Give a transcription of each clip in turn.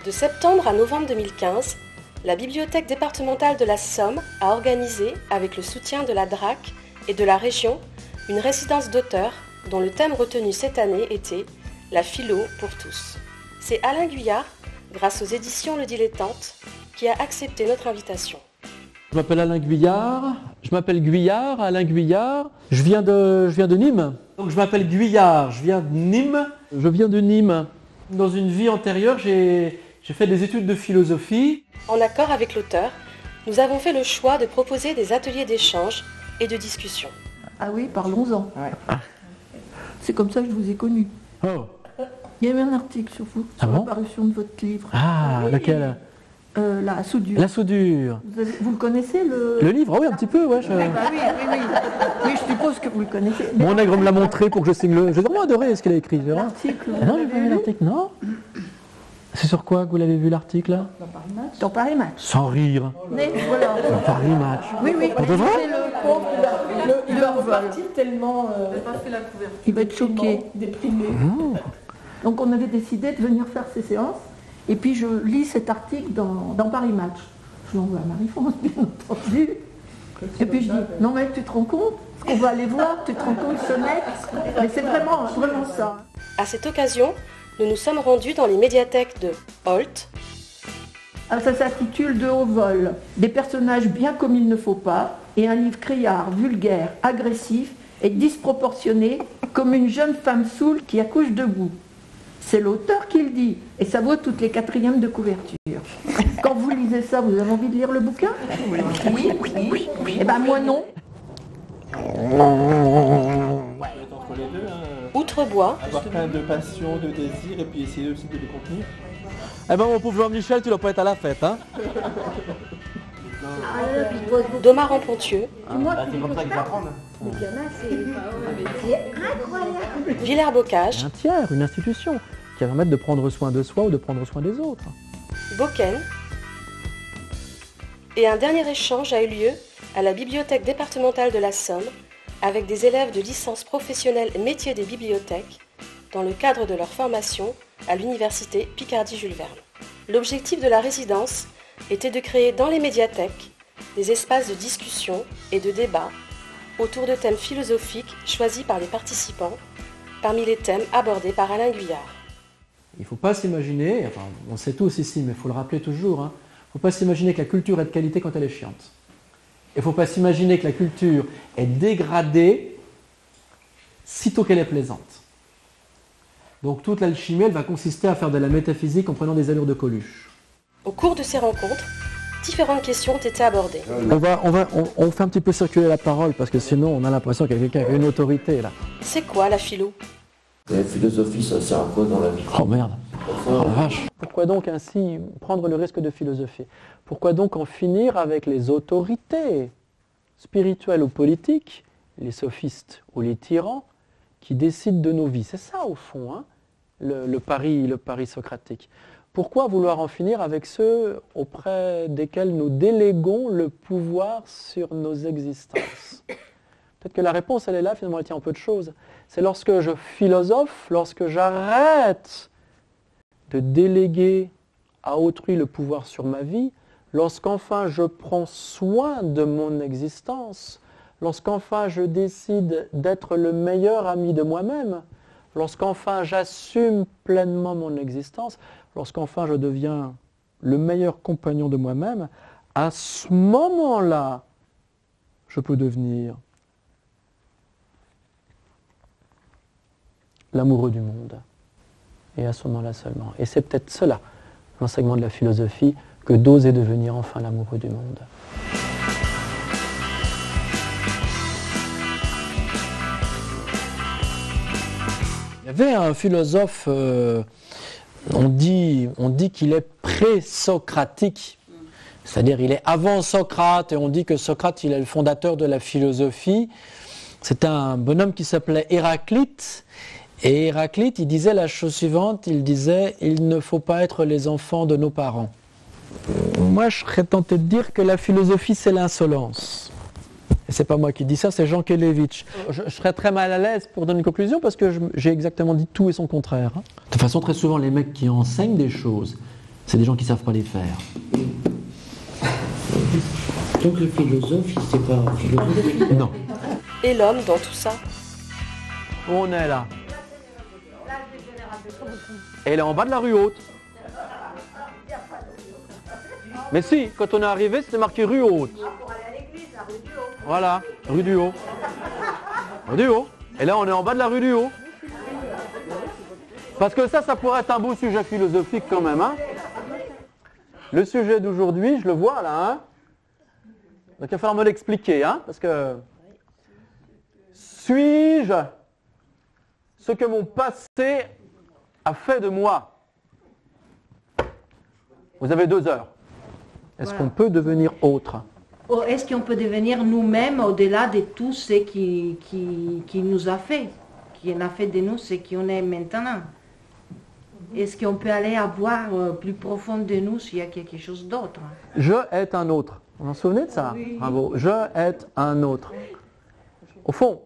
De septembre à novembre 2015, la Bibliothèque départementale de la Somme a organisé, avec le soutien de la DRAC et de la région, une résidence d'auteurs dont le thème retenu cette année était « La philo pour tous ». C'est Alain Guyard, grâce aux éditions Le Dilettante, qui a accepté notre invitation. Je m'appelle Alain Guyard, Alain Guyard, je viens de Nîmes. Donc je m'appelle Guyard, je viens de Nîmes. Dans une vie antérieure, j'ai fait des études de philosophie. En accord avec l'auteur, nous avons fait le choix de proposer des ateliers d'échange et de discussion. Ah oui, parlons-en. Ouais. C'est comme ça que je vous ai connu. Oh. Il y avait un article sur vous, sur la parution de votre livre. Ah, oui. Laquelle La soudure. La soudure. Vous le connaissez, le livre? Oui, un petit peu, ouais. Oui, je suppose que vous le connaissez. Mon nègre me l'a montré pour que je signe le... J'ai vraiment adoré ce qu'il a écrit. L'article, non, j'ai pas vu l'article, non. C'est sur quoi que vous l'avez vu l'article? Dans Paris Match. Sans rire. Mais voilà. Dans Paris Match. Oui. Pour de vrai? Il va repartir tellement... il va être choqué. Déprimé. Donc on avait décidé de venir faire ces séances. Et puis je lis cet article dans Paris Match. Je l'envoie à Marie-France, bien entendu. Et puis je dis, non mais tu te rends compte? Ce qu'on va aller voir, tu te rends compte ce mec? Mais c'est vraiment ça. À cette occasion, nous nous sommes rendus dans les médiathèques de Holt. Alors ça s'intitule De haut vol, des personnages bien comme il ne faut pas, et un livre criard, vulgaire, agressif et disproportionné, comme une jeune femme saoule qui accouche debout. C'est l'auteur qui le dit, et ça vaut toutes les 4e de couverture. Quand vous lisez ça, vous avez envie de lire le bouquin? Oui. Eh ben moi non. Entre les deux, Outrebois. avoir plein de passion, de désir, et puis essayer aussi de les contenir. Eh ben mon pauvre Jean-Michel, tu dois pas être à la fête, hein? Domaran Pontieux. C'est comme ça qu'il va apprendre. Villers-Bocage. Un tiers, une institution, qui va permettre de prendre soin de soi ou de prendre soin des autres. Boken. Et un dernier échange a eu lieu à la Bibliothèque départementale de la Somme avec des élèves de licence professionnelle métier des bibliothèques dans le cadre de leur formation à l'université Picardie-Jules Verne. L'objectif de la résidence était de créer dans les médiathèques des espaces de discussion et de débat autour de thèmes philosophiques choisis par les participants, parmi les thèmes abordés par Alain Guyard. Il ne faut pas s'imaginer, enfin on sait tous ici, mais il faut le rappeler toujours, il ne faut pas s'imaginer que la culture est de qualité quand elle est chiante. Il ne faut pas s'imaginer que la culture est dégradée sitôt qu'elle est plaisante. Donc toute l'alchimie, elle va consister à faire de la métaphysique en prenant des allures de Coluche. Au cours de ces rencontres, différentes questions ont été abordées. On fait un petit peu circuler la parole parce que sinon on a l'impression qu'il y a quelqu'un qui a une autorité là. C'est quoi la philo? La philosophie, ça sert à quoi dans la vie? Oh merde. Oh la vache. Pourquoi donc ainsi prendre le risque de philosophie? Pourquoi donc en finir avec les autorités spirituelles ou politiques, les sophistes ou les tyrans qui décident de nos vies? C'est ça au fond, hein, le pari socratique. Pourquoi vouloir en finir avec ceux auprès desquels nous déléguons le pouvoir sur nos existences? Peut-être que la réponse, elle est là, finalement, elle tient en peu de choses. C'est lorsque je philosophe, lorsque j'arrête de déléguer à autrui le pouvoir sur ma vie, lorsqu'enfin je prends soin de mon existence, lorsqu'enfin je décide d'être le meilleur ami de moi-même, lorsqu'enfin j'assume pleinement mon existence, lorsqu'enfin je deviens le meilleur compagnon de moi-même, à ce moment-là, je peux devenir l'amoureux du monde. Et à ce moment-là seulement. Et c'est peut-être cela, l'enseignement de la philosophie, que d'oser devenir enfin l'amoureux du monde. Il y avait un philosophe, on dit qu'il est pré-socratique, c'est-à-dire il est avant Socrate, et on dit que Socrate il est le fondateur de la philosophie. C'est un bonhomme qui s'appelait Héraclite. Et Héraclite, il disait la chose suivante, il disait « Il ne faut pas être les enfants de nos parents ». Moi, je serais tenté de dire que la philosophie, c'est l'insolence. Et c'est pas moi qui dis ça, c'est Jean Kelevitch. Je serais très mal à l'aise pour donner une conclusion parce que j'ai exactement dit tout et son contraire. De toute façon, très souvent, les mecs qui enseignent des choses, C'est des gens qui ne savent pas les faire. Donc le philosophe, c'est pas un philosophe. Non. Et l'homme dans tout ça? Où on est là? Elle est en bas de la rue haute. Mais si, quand on est arrivé, c'était marqué rue haute. Voilà, rue du Haut. Rue du Haut. Et là, on est en bas de la rue du Haut. Parce que ça pourrait être un beau sujet philosophique quand même. Hein. Le sujet d'aujourd'hui, je le vois là. Hein. Donc il va falloir me l'expliquer. Hein, parce que suis-je ce que mon passé a fait de moi? Vous avez 2 heures. Est-ce qu'on peut devenir autre? Est-ce qu'on peut devenir nous-mêmes au-delà de tout ce qui nous a fait, qui en a fait de nous ce qu'on est maintenant? Est-ce qu'on peut aller voir plus profond de nous s'il y a quelque chose d'autre? Je est un autre. Vous vous en souvenez de ça? Oui. Rimbaud. Je est un autre. Au fond,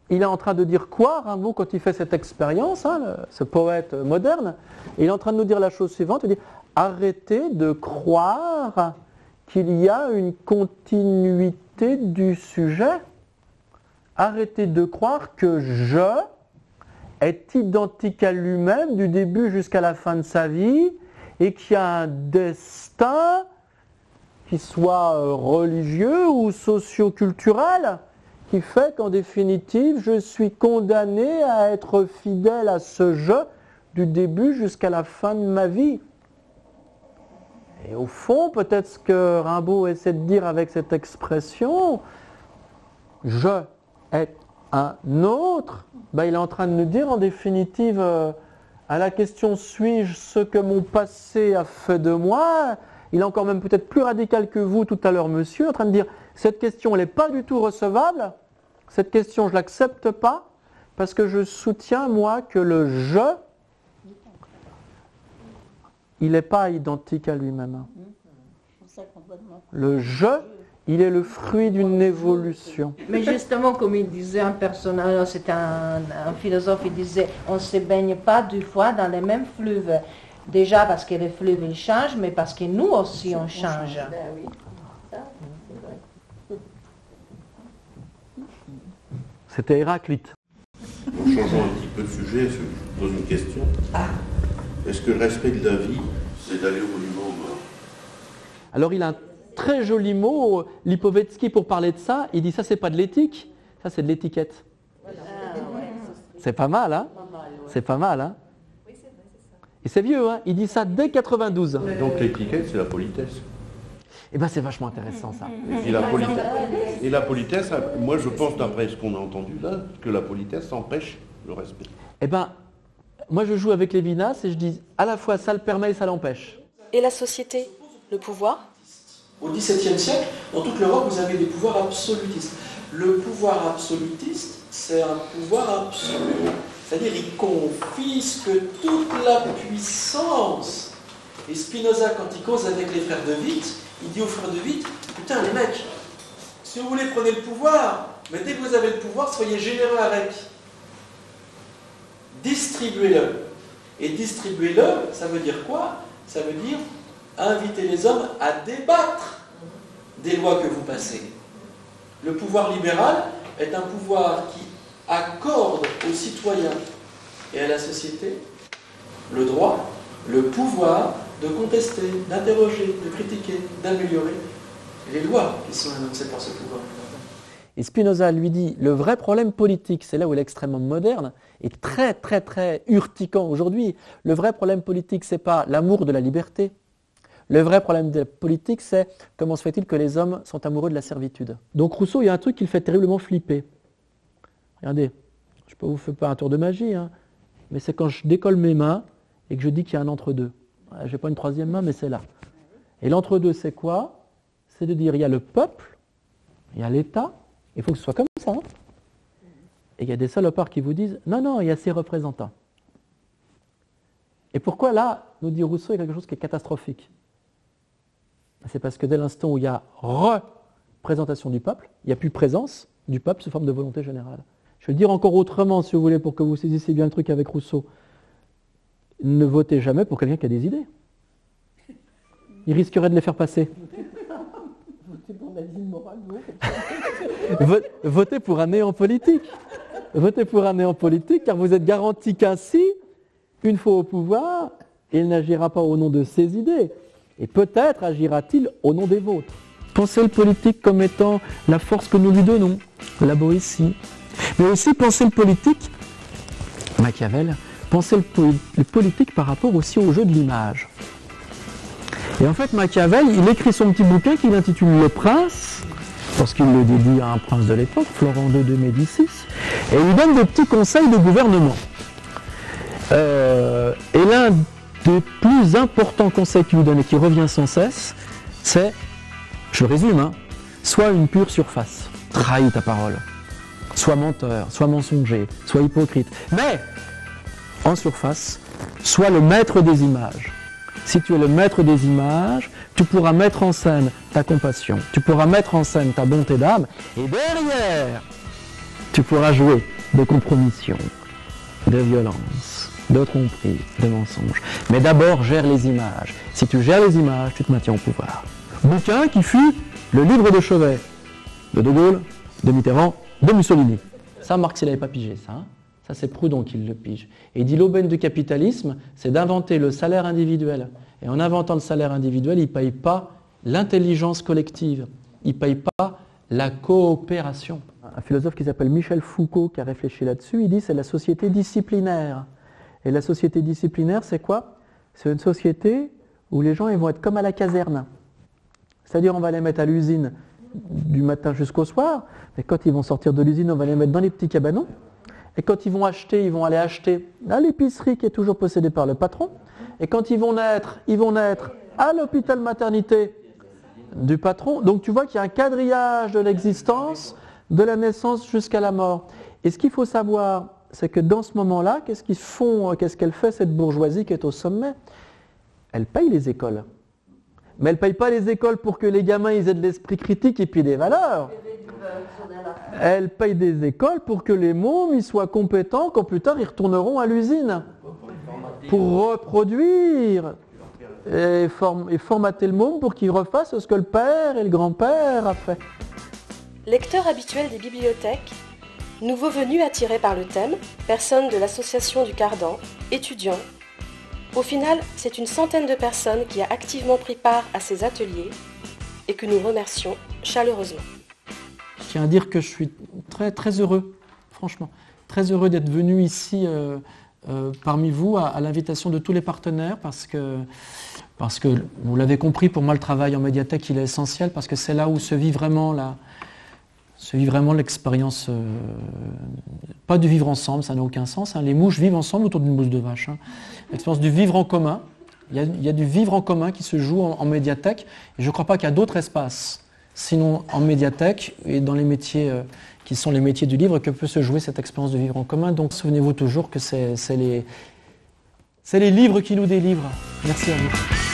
il est en train de dire quoi, Rimbaud, quand il fait cette expérience, hein, ce poète moderne? Il est en train de nous dire la chose suivante, il dit « Arrêtez de croire qu'il y a une continuité du sujet. Arrêtez de croire que je est identique à lui-même du début jusqu'à la fin de sa vie et qu'il y a un destin qui soit religieux ou socio-culturel qui fait qu'en définitive je suis condamné à être fidèle à ce je du début jusqu'à la fin de ma vie. » Et au fond, peut-être ce que Rimbaud essaie de dire avec cette expression, je est un autre, ben il est en train de nous dire en définitive, à la question suis-je ce que mon passé a fait de moi, il est encore même peut-être plus radical que vous tout à l'heure, monsieur, en train de dire cette question elle n'est pas du tout recevable, cette question je ne l'accepte pas, parce que je soutiens moi que le je, il n'est pas identique à lui-même. Le je, il est le fruit d'une évolution. Mais justement, comme il disait un personnage, c'est un philosophe, il disait, on ne se baigne pas 2 fois dans les mêmes fleuves. Déjà parce que les fleuves ils changent, mais parce que nous aussi on change. C'était Héraclite. En changeant un petit peu de sujet, je vous pose une question. Est-ce que le respect de la vie, c'est d'aller au monument aux morts? Alors il a un très joli mot, Lipovetsky, pour parler de ça. Il dit ça c'est pas de l'éthique, ça c'est de l'étiquette. C'est pas mal, hein? C'est pas mal, hein? Et c'est vieux, hein? Il dit ça dès 92. Donc l'étiquette, c'est la politesse. Eh bien c'est vachement intéressant ça. Et la politesse, moi je pense, d'après ce qu'on a entendu là, que la politesse empêche le respect. Eh bien, moi je joue avec Lévinas et je dis à la fois ça le permet et ça l'empêche. Et la société? Le pouvoir? Au XVIIe siècle, dans toute l'Europe, vous avez des pouvoirs absolutistes. Le pouvoir absolutiste, c'est un pouvoir absolu. C'est-à-dire, il confisque toute la puissance. Et Spinoza, quand il cause avec les frères de Witt, il dit aux frères de Witt, putain les mecs, si vous voulez prenez le pouvoir, mais dès que vous avez le pouvoir, soyez généreux avec. Distribuez-le. Et distribuez-le, ça veut dire quoi? Ça veut dire inviter les hommes à débattre des lois que vous passez. Le pouvoir libéral est un pouvoir qui accorde aux citoyens et à la société le droit, le pouvoir de contester, d'interroger, de critiquer, d'améliorer les lois qui sont annoncées par ce pouvoir. Et Spinoza lui dit, le vrai problème politique, c'est là où il est extrêmement moderne et très très très urticant aujourd'hui, le vrai problème politique, c'est pas l'amour de la liberté. Le vrai problème de la politique, c'est comment se fait-il que les hommes sont amoureux de la servitude. Donc Rousseau, il y a un truc qui le fait terriblement flipper. Regardez, je ne vous fais pas un tour de magie, hein, mais c'est quand je décolle mes mains et que je dis qu'il y a un entre-deux. Je n'ai pas une troisième main, mais c'est là. Et l'entre-deux, c'est quoi? C'est de dire, il y a le peuple, il y a l'État, il faut que ce soit comme ça. Hein. Et il y a des salopards qui vous disent, non, non, il y a ses représentants. Et pourquoi là, nous dit Rousseau, il y a quelque chose qui est catastrophique? C'est parce que dès l'instant où il y a représentation du peuple, il n'y a plus présence du peuple sous forme de volonté générale. Je vais le dire encore autrement, si vous voulez, pour que vous saisissiez bien le truc avec Rousseau. Ne votez jamais pour quelqu'un qui a des idées. il risquerait de les faire passer. Votez pour un néant politique. Votez pour un néant politique, car vous êtes garanti qu'ainsi, une fois au pouvoir, il n'agira pas au nom de ses idées. Et peut-être agira-t-il au nom des vôtres. Pensez le politique comme étant la force que nous lui donnons, la Boétie. Mais aussi pensez le politique, Machiavel, pensez le politique par rapport aussi au jeu de l'image. Et en fait, Machiavel, il écrit son petit bouquin qu'il intitule Le Prince, parce qu'il le dédie à un prince de l'époque, Florent II de Médicis, et il donne des petits conseils de gouvernement. Et l'un des plus importants conseils qu'il lui donne et qui revient sans cesse, c'est, je résume, hein, sois une pure surface, trahis ta parole, sois menteur, sois mensonger, sois hypocrite, mais en surface, sois le maître des images. Si tu es le maître des images, tu pourras mettre en scène ta compassion, tu pourras mettre en scène ta bonté d'âme, et derrière, tu pourras jouer de compromission, de violence, de tromperie, de mensonge. Mais d'abord, gère les images. Si tu gères les images, tu te maintiens au pouvoir. Bouquin qui fut le livre de chevet de De Gaulle, de Mitterrand, de Mussolini. Ça, Marx, il n'avait pas pigé, ça. Hein, ça, c'est Proudhon qui le pige. Et il dit l'aubaine du capitalisme, c'est d'inventer le salaire individuel. Et en inventant le salaire individuel, il ne paye pas l'intelligence collective. Il ne paye pas la coopération. Un philosophe qui s'appelle Michel Foucault, qui a réfléchi là-dessus, il dit c'est la société disciplinaire. Et la société disciplinaire, c'est quoi? C'est une société où les gens ils vont être comme à la caserne. C'est-à-dire on va les mettre à l'usine du matin jusqu'au soir, mais quand ils vont sortir de l'usine, on va les mettre dans les petits cabanons. Et quand ils vont acheter, ils vont aller acheter à l'épicerie qui est toujours possédée par le patron. Et quand ils vont naître à l'hôpital maternité du patron. Donc tu vois qu'il y a un quadrillage de l'existence, de la naissance jusqu'à la mort. Et ce qu'il faut savoir, c'est que dans ce moment-là, qu'est-ce qu'elle fait cette bourgeoisie qui est au sommet? Elle paye les écoles. Mais elle ne paye pas les écoles pour que les gamins ils aient de l'esprit critique et puis des valeurs. Elle paye des écoles pour que les mômes ils soient compétents quand plus tard ils retourneront à l'usine. Pour reproduire et formater le môme pour qu'il refasse ce que le père et le grand-père a fait. Lecteur habituel des bibliothèques, nouveau venu attiré par le thème, personne de l'association du Cardan, étudiant. Au final, c'est une centaine de personnes qui a activement pris part à ces ateliers et que nous remercions chaleureusement. Je tiens à dire que je suis très, très heureux, franchement, très heureux d'être venu ici parmi vous à l'invitation de tous les partenaires parce que vous l'avez compris, pour moi le travail en médiathèque il est essentiel parce que c'est là où se vit vraiment l'expérience, pas du vivre ensemble, ça n'a aucun sens. Hein. Les mouches vivent ensemble autour d'une bouse de vache. Hein. L'expérience du vivre en commun, il y a du vivre en commun qui se joue en médiathèque. Et je ne crois pas qu'il y a d'autres espaces, sinon en médiathèque et dans les métiers qui sont les métiers du livre, que peut se jouer cette expérience de vivre en commun. Donc souvenez-vous toujours que c'est les livres qui nous délivrent. Merci à vous.